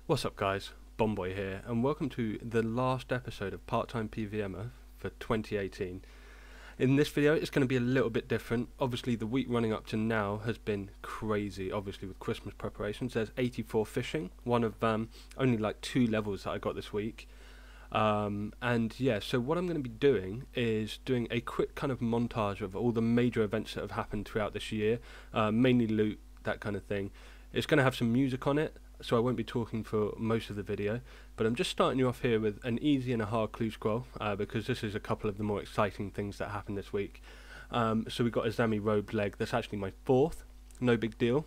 What's up guys, Bomboy here, and welcome to the last episode of Time PVMer for 2018. In this video it's going to be a little bit different. Obviously the week running up to now has been crazy, obviously with Christmas preparations. There's 84 fishing, one of only like 2 levels that I got this week. And yeah, so what I'm going to be doing is doing a quick kind of montage of all the major events that have happened throughout this year, mainly loot, that kind of thing. It's going to have some music on it, so I won't be talking for most of the video, but I'm just starting you off here with an easy and a hard clue scroll, because this is a couple of the more exciting things that happened this week. So we got a Zami robed leg, that's actually my 4th, no big deal.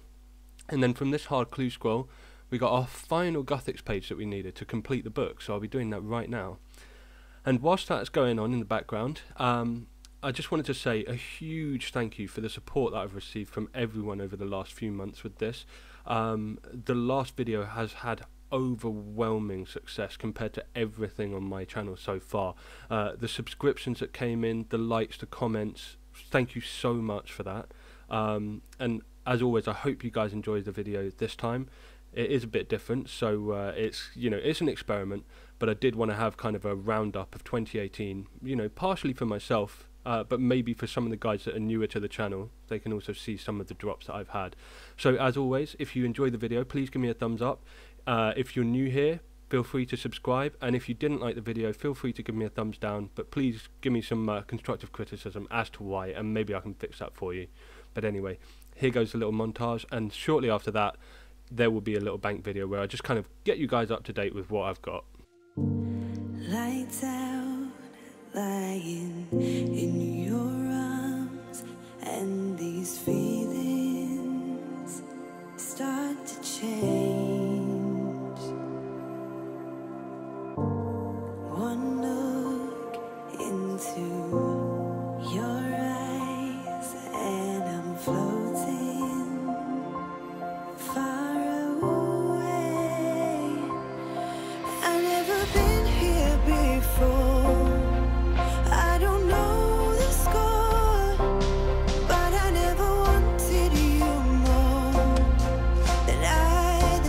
And then from this hard clue scroll, we got our final Gothics page that we needed to complete the book, so I'll be doing that right now. And whilst that's going on in the background, I just wanted to say a huge thank you for the support that I've received from everyone over the last few months with this. The last video has had overwhelming success compared to everything on my channel so far. The subscriptions that came in, the likes, the comments, thank you so much for that. And as always, I hope you guys enjoyed the video this time. It is a bit different, so it's an experiment, but I did want to have kind of a roundup of 2018, partially for myself, but maybe for some of the guys that are newer to the channel, they can also see some of the drops that I've had. So as always, if you enjoyed the video, please give me a thumbs up. If you're new here, feel free to subscribe, and if you didn't like the video, feel free to give me a thumbs down, but please give me some constructive criticism as to why, and maybe I can fix that for you. But anyway, here goes the little montage, and shortly after that, there will be a little bank video where I just kind of get you guys up to date with what I've got. Lights out, lying in your arms, and these feelings start to change. One look into your eyes, and I'm floating far away. I've never been here before. I don't know the score, but I never wanted you more than I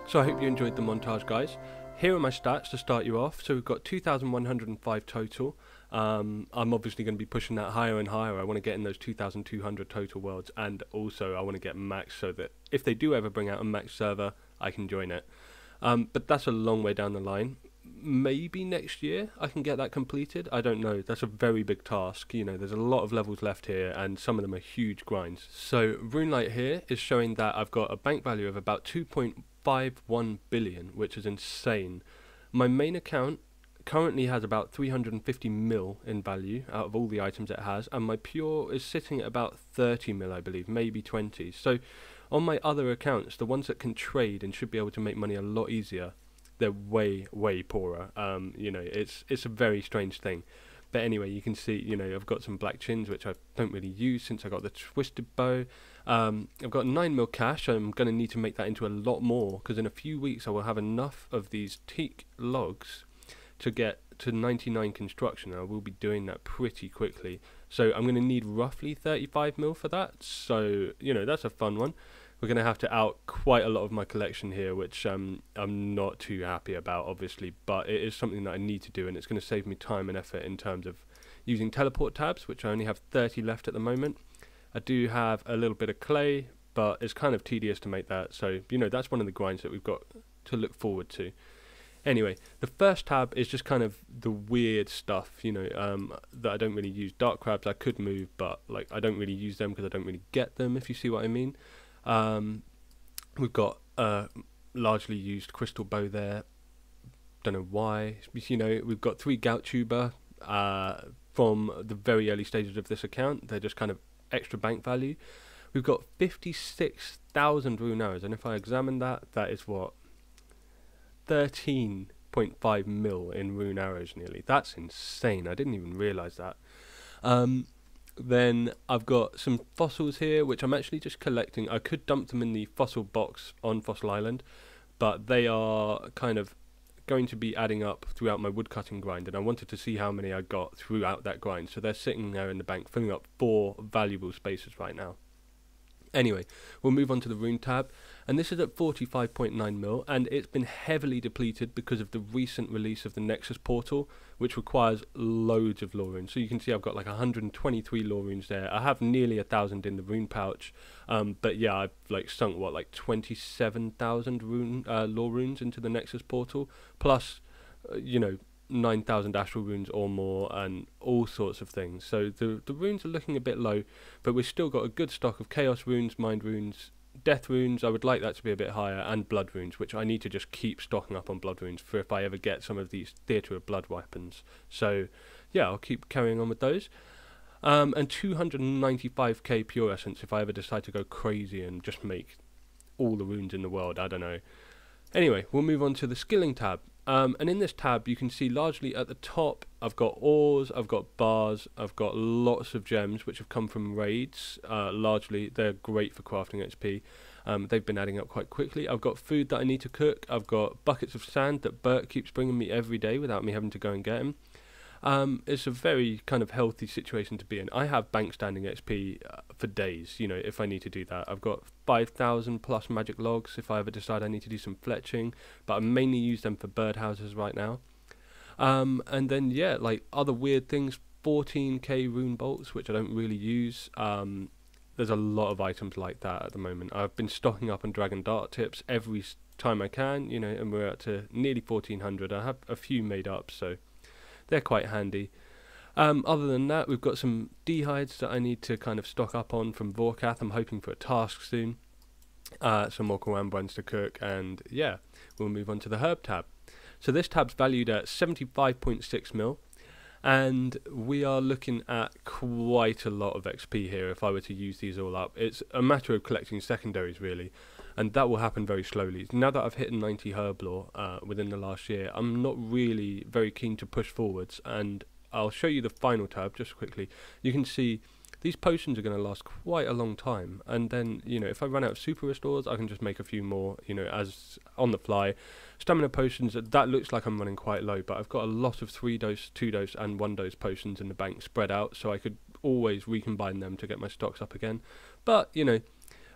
So I hope you enjoyed the montage, guys. Here are my stats to start you off. So we've got 2,105 total. I'm obviously going to be pushing that higher and higher. I want to get in those 2,200 total worlds, and also I want to get max so that if they do ever bring out a max server, I can join it. But that's a long way down the line. Maybe next year I can get that completed. I don't know. That's a very big task. You know, there's a lot of levels left here, and some of them are huge grinds. So RuneLite here is showing that I've got a bank value of about 2.51 billion, which is insane. My main account currently has about 350 mil in value out of all the items it has, and my pure is sitting at about 30 mil, I believe, maybe 20. So on my other accounts, the ones that can trade and should be able to make money a lot easier, they're way poorer. You know, it's a very strange thing. But anyway, you can see, you know, I've got some black chins which I don't really use since I got the twisted bow. I've got 9 mil cash. I'm going to need to make that into a lot more, because in a few weeks I will have enough of these teak logs to get to 99 construction. I will be doing that pretty quickly. So I'm going to need roughly 35 mil for that. So, you know, that's a fun one. We're going to have to out quite a lot of my collection here, which I'm not too happy about, obviously, but it is something that I need to do, and it's going to save me time and effort in terms of using teleport tabs, which I only have 30 left at the moment. I do have a little bit of clay, but it's kind of tedious to make that, so, you know, that's one of the grinds that we've got to look forward to. Anyway, the first tab is just kind of the weird stuff, you know, that I don't really use. Dark crabs I could move, but like I don't really use them because I don't really get them, if you see what I mean. We've got largely used crystal bow there. Don't know why. You know, we've got 3 gout tuber from the very early stages of this account. They're just kind of extra bank value. We've got 56,000 rune arrows, and if I examine that, that is what, 13.5 mil in rune arrows nearly. That's insane. I didn't even realise that. Then I've got some fossils here, which I'm actually just collecting. I could dump them in the fossil box on Fossil Island, but they are kind of going to be adding up throughout my woodcutting grind, and I wanted to see how many I got throughout that grind. So they're sitting there in the bank, filling up 4 valuable spaces right now. Anyway, we'll move on to the rune tab, and this is at 45.9 mil, and it's been heavily depleted because of the recent release of the Nexus portal, which requires loads of lore runes. So you can see I've got like 123 lore runes there. I have nearly 1,000 in the rune pouch, but yeah, I've like sunk what, like 27,000 lore runes into the Nexus portal, plus you know, 9,000 astral runes or more, and all sorts of things. So the runes are looking a bit low, but we've still got a good stock of chaos runes, mind runes, death runes. I would like that to be a bit higher, and blood runes, which I need to just keep stocking up on blood runes for if I ever get some of these Theatre of Blood weapons. So yeah, I'll keep carrying on with those. And 295k pure essence if I ever decide to go crazy and just make all the runes in the world. I don't know. Anyway, we'll move on to the skilling tab. And in this tab you can see largely at the top I've got ores, I've got bars, I've got lots of gems which have come from raids. Largely they're great for crafting XP. They've been adding up quite quickly. I've got food that I need to cook. I've got buckets of sand that Bert keeps bringing me every day without me having to go and get him. It's a very kind of healthy situation to be in. I have bank standing XP for days, you know, if I need to do that. I've got 5,000 plus magic logs if I ever decide I need to do some fletching, but I mainly use them for birdhouses right now. And then yeah, like other weird things, 14k rune bolts, which I don't really use. There's a lot of items like that at the moment. I've been stocking up on dragon dart tips every time I can, you know, and we're up to nearly 1,400. I have a few made up, so they're quite handy. Other than that, we've got some D-hides that I need to kind of stock up on from Vorkath. I'm hoping for a task soon. Some more Kawambrans to cook, and yeah, we'll move on to the herb tab. So this tab's valued at 75.6 mil, and we are looking at quite a lot of XP here if I were to use these all up. It's a matter of collecting secondaries really, and that will happen very slowly. Now that I've hit 90 herb lore within the last year, I'm not really very keen to push forwards, and I'll show you the final tab just quickly. You can see these potions are going to last quite a long time, and then, you know, if I run out of super restores, I can just make a few more, you know, as on the fly. Stamina potions, that looks like I'm running quite low, but I've got a lot of 3-dose, 2-dose and 1-dose potions in the bank spread out, so I could always recombine them to get my stocks up again. But, you know,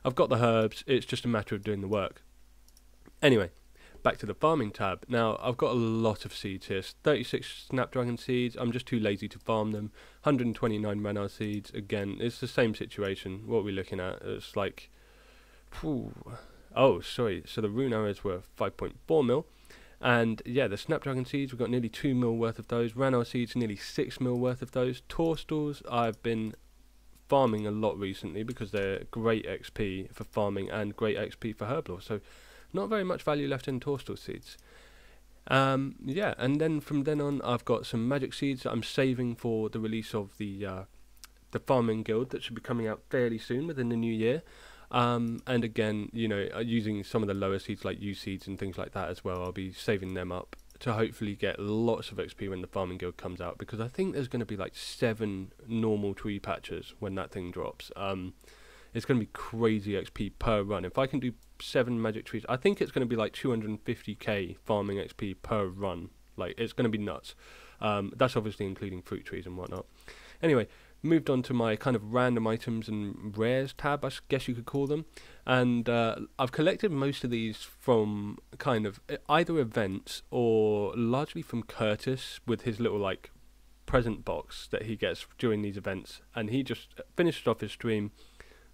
I've got the herbs, it's just a matter of doing the work. Anyway, back to the farming tab. Now, I've got a lot of seeds here. 36 Snapdragon seeds. I'm just too lazy to farm them. 129 Renar seeds. Again, it's the same situation. What are we looking at? It's like... Oh, sorry. So the rune arrows were 5.4 mil. And yeah, the Snapdragon seeds, we've got nearly 2 mil worth of those. Renar seeds, nearly 6 mil worth of those. Toadstools, I've been farming a lot recently because they're great XP for farming and great XP for herblore. So not very much value left in Toadstool seeds. Yeah, and then from then on, I've got some magic seeds that I'm saving for the release of the farming guild that should be coming out fairly soon within the new year. And again, you know, using some of the lower seeds like U seeds and things like that as well. I'll be saving them up to hopefully get lots of XP when the farming guild comes out, because I think there's going to be like 7 normal tree patches when that thing drops. It's going to be crazy XP per run. If I can do 7 magic trees, I think it's going to be like 250k farming XP per run. Like, it's going to be nuts. That's obviously including fruit trees and whatnot. Anyway, moved on to my kind of random items and rares tab, I guess you could call them. And I've collected most of these from kind of either events or largely from Curtis with his little like present box that he gets during these events. And he just finished off his stream,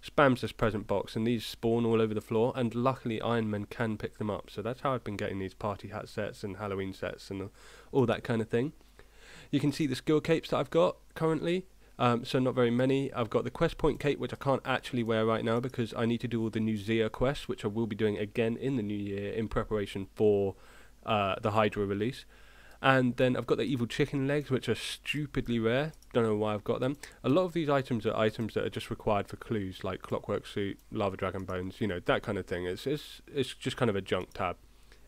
spams this present box, and these spawn all over the floor, and luckily Iron Men can pick them up. So that's how I've been getting these party hat sets and Halloween sets and all that kind of thing. You can see the skill capes that I've got currently. So not very many. I've got the quest point cape, which I can't actually wear right now because I need to do all the new Zia quests, which I will be doing again in the new year in preparation for the Hydra release. And then I've got the evil chicken legs, which are stupidly rare. Don't know why I've got them. A lot of these items are just required for clues, like Clockwork Suit, Lava Dragon Bones, you know, that kind of thing. It's just kind of a junk tab.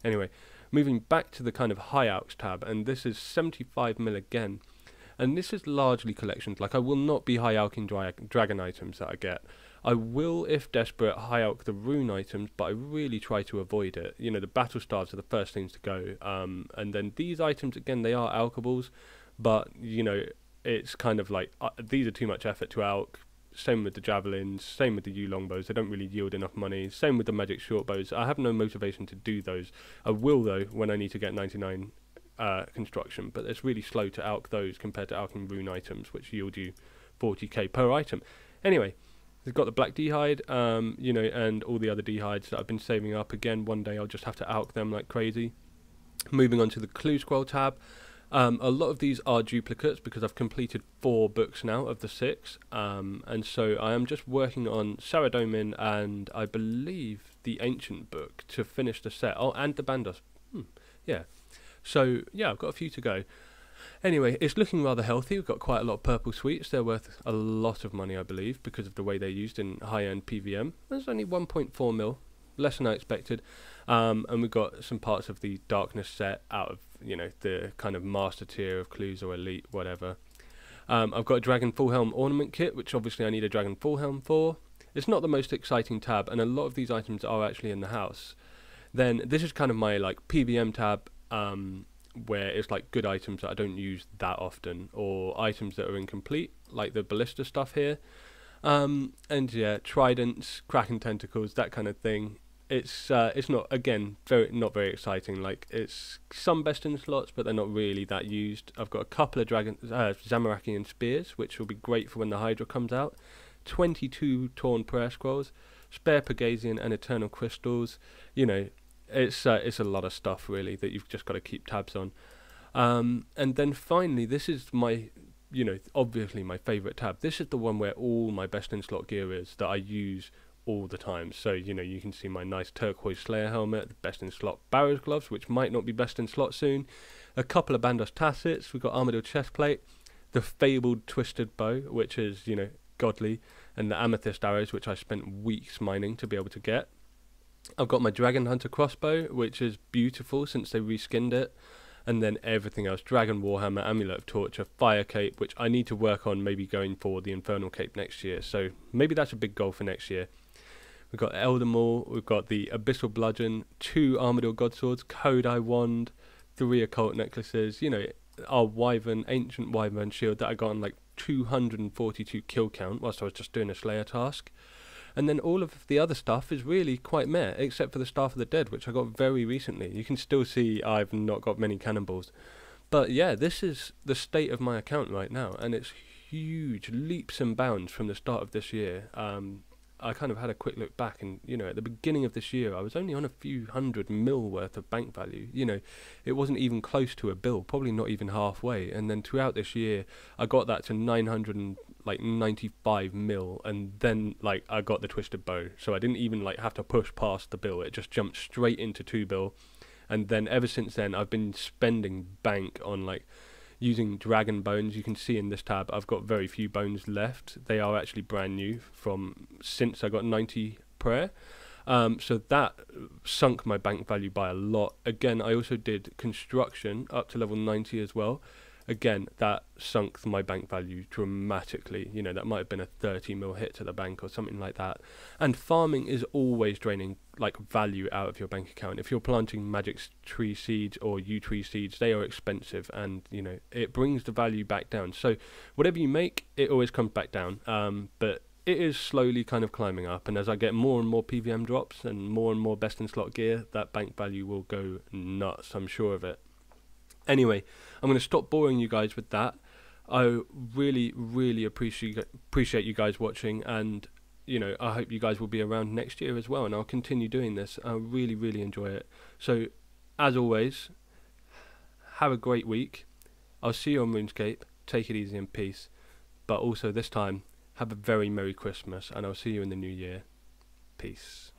Anyway, moving back to the kind of high alks tab, and this is 75 mil again. And this is largely collections. Like, I will not be high alking dragon items that I get. I will, if desperate, high alk the rune items, but I really try to avoid it. You know, the battle stars are the first things to go. And then these items, again, they are alkables, but, you know, it's kind of like, these are too much effort to alk. Same with the javelins, same with the yew longbows. They don't really yield enough money. Same with the magic shortbows. I have no motivation to do those. I will, though, when I need to get 99 construction, but it's really slow to alk those compared to alking rune items, which yield you 40k per item. Anyway, we've got the black d'hide, you know, and all the other d'hides that I've been saving up. Again, one day I'll just have to alk them like crazy. Moving on to the clue scroll tab. A lot of these are duplicates because I've completed 4 books now of the 6, and so I am just working on Saradomin and I believe the ancient book to finish the set. Oh, and the Bandos. Yeah. So, yeah, I've got a few to go. Anyway, it's looking rather healthy. We've got quite a lot of purple sweets. They're worth a lot of money, I believe, because of the way they're used in high-end PVM. There's only 1.4 mil, less than I expected. And we've got some parts of the darkness set out of, you know, the kind of master tier of clues or elite, whatever. I've got a dragon full helm ornament kit, which obviously I need a dragon full helm for. It's not the most exciting tab, and a lot of these items are actually in the house. Then this is kind of my like PVM tab, where it's like good items that I don't use that often, or items that are incomplete, like the ballista stuff here. And yeah, tridents, kraken tentacles, that kind of thing. It's not, again, not very exciting. Like, it's some best in slots, but they're not really that used. I've got a couple of Zamorakian spears, which will be great for when the Hydra comes out. 22 torn prayer scrolls, spare Pegasian and eternal crystals. You know, it's a lot of stuff really that you've just got to keep tabs on. And then finally, this is my, you know, obviously my favourite tab. This is the one where all my best in slot gear is that I use all the time. So, you know, you can see my nice turquoise Slayer helmet, the best in slot Barrow's gloves, which might not be best in slot soon, a couple of Bandos tassets, we've got Armadyl Chestplate, the fabled twisted bow, which is, you know, godly, and the amethyst arrows, which I spent weeks mining to be able to get. I've got my Dragon Hunter crossbow, which is beautiful since they reskinned it, and then everything else, Dragon Warhammer, Amulet of Torture, Fire Cape, which I need to work on maybe going for the Infernal Cape next year, so maybe that's a big goal for next year. We've got Elder Maul, we've got the Abyssal Bludgeon, 2 Armadyl Godswords, Kodai Wand, 3 Occult Necklaces, you know, our Wyvern, Ancient Wyvern Shield that I got on like 242 kill count whilst I was just doing a Slayer task. And then all of the other stuff is really quite meh, except for the Staff of the Dead, which I got very recently. You can still see I've not got many cannonballs. But yeah, this is the state of my account right now, and it's huge leaps and bounds from the start of this year. I kind of had a quick look back, and you know, at the beginning of this year I was only on a few 100 mil worth of bank value. You know, it wasn't even close to a bill, probably not even halfway. And then throughout this year I got that to 995 mil, and then like I got the Twisted Bow, so I didn't even like have to push past the bill. It just jumped straight into 2 bill. And then ever since then I've been spending bank on like using dragon bones. You can see in this tab I've got very few bones left. They are actually brand new from since I got 90 prayer. So that sunk my bank value by a lot. Again, I also did construction up to level 90 as well. Again, that sunk my bank value dramatically. You know, that might have been a 30 mil hit to the bank or something like that. And farming is always draining like value out of your bank account. If you're planting magic tree seeds or yew tree seeds, they are expensive, and you know, it brings the value back down. So whatever you make, it always comes back down. But it is slowly kind of climbing up, and as I get more and more PVM drops and more best in slot gear, that bank value will go nuts, I'm sure of it. Anyway, I'm going to stop boring you guys with that. I really appreciate you guys watching, and you know, I hope you guys will be around next year as well, and I'll continue doing this. I really enjoy it. So as always, have a great week. I'll see you on RuneScape. Take it easy and peace. But also this time, have a very Merry Christmas, and I'll see you in the new year. Peace.